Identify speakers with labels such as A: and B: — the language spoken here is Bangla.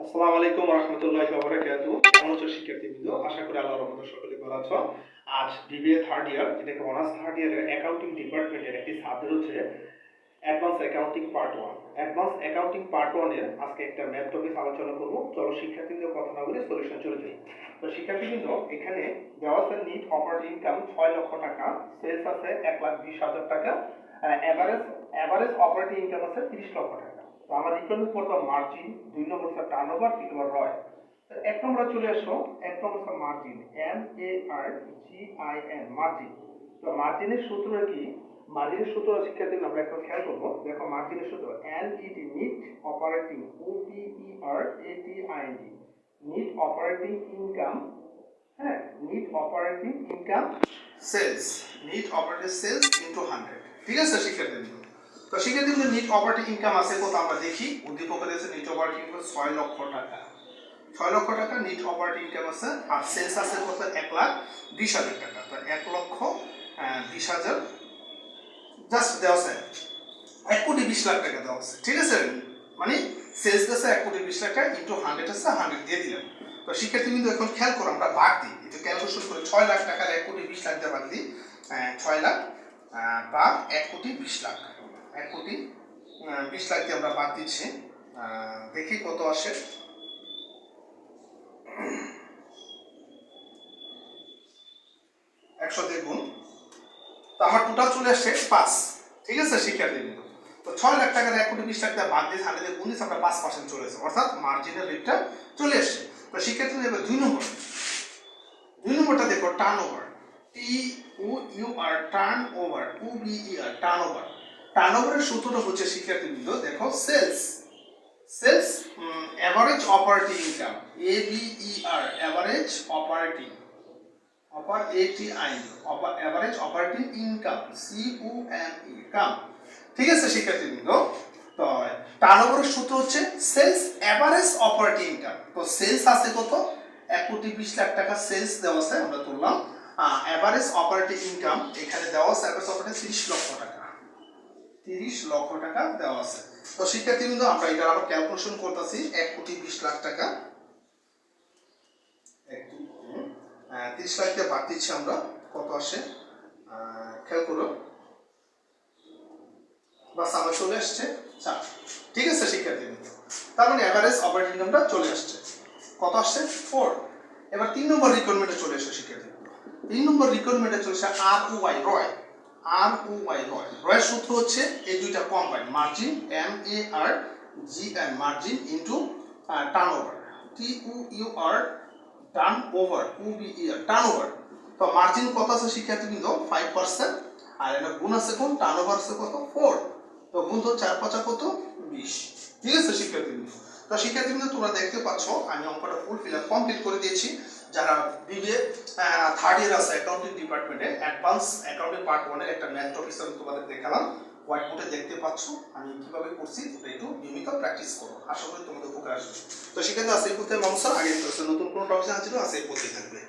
A: আসসালামু আলাইকুম ওয়া রাহমাতুল্লাহি ওয়া বারাকাতুহু। কেমন আছো শিক্ষার্থীবৃন্দ? আশা করি আল্লাহর রহমতে সকলে ভালো আছো। আজ বিবিএ থার্ড ইয়ার যেটাকে অনার্স থার্ড ইয়ারের অ্যাকাউন্টিং ডিপার্টমেন্টের একটি সাবজেক্ট হচ্ছে advance accounting part 1। Advance accounting part 1 এর আজকে একটা ম্যাথ টপিক আলোচনা করব। চলো শিক্ষার্থীদের কথা না বলে সলিউশন চলে যাই। তো শিক্ষার্থীবৃন্দ এখানে দেওয়া আছে নিট অপারেটিং ইনকাম 6 লক্ষ টাকা, সেলস আছে 1,20,000 টাকা, এভারেজ অপারেটিং ইনকাম আছে 30 লক্ষ টাকা। তো আমার রিটার্ন করতে মার্জিন, 2 নম্বর হচ্ছে টার্নওভার, 3 নম্বর রয়। তো এক নম্বরে চলে আসো, এক নম্বর হচ্ছে মার্জিন, MARGIN মার্জিন। তো মার্জিনের সূত্র কি? মার্জিনের সূত্র শিক্ষার্থী আমরা একটা খেয়াল করবো। দেখো মার্জিনের সূত্র NET net operating OPERATING net operating income, হ্যাঁ, net operating income sales, net operating sales into 100। ঠিক আছে শিক্ষার্থী? তো শিক্ষার্থী নিট অপারেটিং ইনকাম আছে কত আমরা দেখি। উদ্দীপকে দিয়েছে নিট অপারেটিং ইনকাম 6 লক্ষ টাকা। 6 লক্ষ টাকা নিট অপারেটিং ইনকাম আছে, আর সেলস আছে কত? 1,20,000 টাকা। তো 1,20,000 জাস্ট দেওয়া আছে 1,20,00,000 টাকা দেওয়া আছে। ঠিক আছে, মানে সেলস আছে 1,20,00,000 টাকা ইনটু 100 আছে, 100 দিয়ে দিলাম। তো শিক্ষার্থী বিন্দু এখন খেয়াল করো, আমরা ভাগ দিই, এটা ক্যালকুলেশন করে 6 লাখ টাকার 1,20,00,000 দিয়ে ভাগ দিই। 6 লাখ বা 1,20,00,000, 1,20,00,000 দিয়ে আমরা ভাগ দিচ্ছি। দেখি কত আসে। 100 দিয়ে গুণ, তো আমার টোটাল চলে আসছে 5। ঠিক আছে শিক্ষার্থী বিন্দু? তো 6 লাখ টাকার 1,20,00,000 টাকা ভাগ দিয়ে 100 দিয়ে গুণ দিচ্ছি, আমরা 5% চলে এসেছে, অর্থাৎ মার্জিনের রেটটা চলে আসছে। তো শিক্ষার্থী এবার 2 নম্বরটা দেখো, turnover, TOUR turnover, OVER turnover. টার্নওভারের সূত্রটা হচ্ছে শিক্ষার্থীবৃন্দ দেখো, sales average operating income, ABER average operating average operating income, COME come. ঠিক আছে শিক্ষার্থীবৃন্দ? তো টার্নওভারের সূত্র হচ্ছে সেলস এভারেজ অপারেটিং ইনকাম। তো সেলস আছে কত? 1,20,00,000 টাকা সেলস দেওয়া আছে, আমরা তুললাম। এভারেজ অপারেটিং ইনকাম এখানে দেওয়া আছে, এভারেজ অপারেটিং 30 লক্ষ টাকা, 30 লক্ষ টাকা দেওয়া আছে। তো শিক্ষার্থীবৃন্দ আমরা এটা আবার ক্যালকুলেশন করতেছি, 1,20,00,000 টাকা 30 লাখ দিয়ে বাদ দিচ্ছি আমরা, কত আসে খেয়াল করো। বাস আমার চলে আসছে 4। ঠিক আছে শিক্ষার্থীবৃন্দ? তার মানে এভারেজ অপারেটিং ইনকামটা চলে আসছে, কত আসছে? 4। এবার 3 নম্বর রিকোয়ারমেন্টে চলে আসে শিক্ষার্থীবৃন্দ। 3 নম্বর রিকোয়ারমেন্টে চলে আসে ROI রয়। রয়ের সূত্র হচ্ছে এই দুইটা combine, margin MARGIN margin into turnover, TOUR turnover, OVER turnover. তো মার্জিন কত আছে শিক্ষার্থীবৃন্দ? 5%, আর এটা গুণ আছে কোন? টার্নওভার আছে কত? 4। তো গুণ তো 4×5 কত? 20। ঠিক আছে শিক্ষার্থীবৃন্দ? তো শিক্ষার্থীবৃন্দ তোমরা দেখতে পাচ্ছ আমি অঙ্কটা ফুল ফিল কমপ্লিট করে দিয়েছি। যারা বিবিএ থার্ড ইয়ার আছে অ্যাকাউন্টিং ডিপার্টমেন্টে, অ্যাডভান্স অ্যাকাউন্টিং পার্ট 1 এর একটা ম্যাথ টপিক আমি তোমাদের দেখালাম, হোয়াইট বোর্ডে দেখতে পাচ্ছ আমি কিভাবে করছি। তোমরা একটু নিয়মিত প্র্যাকটিস করো, আশা করি তোমাদের উপকার আসবে। তো সেখানে আছে এই পথে মানুষের আগে নতুন কোনো টপিক আছে এই পথে থাকবে।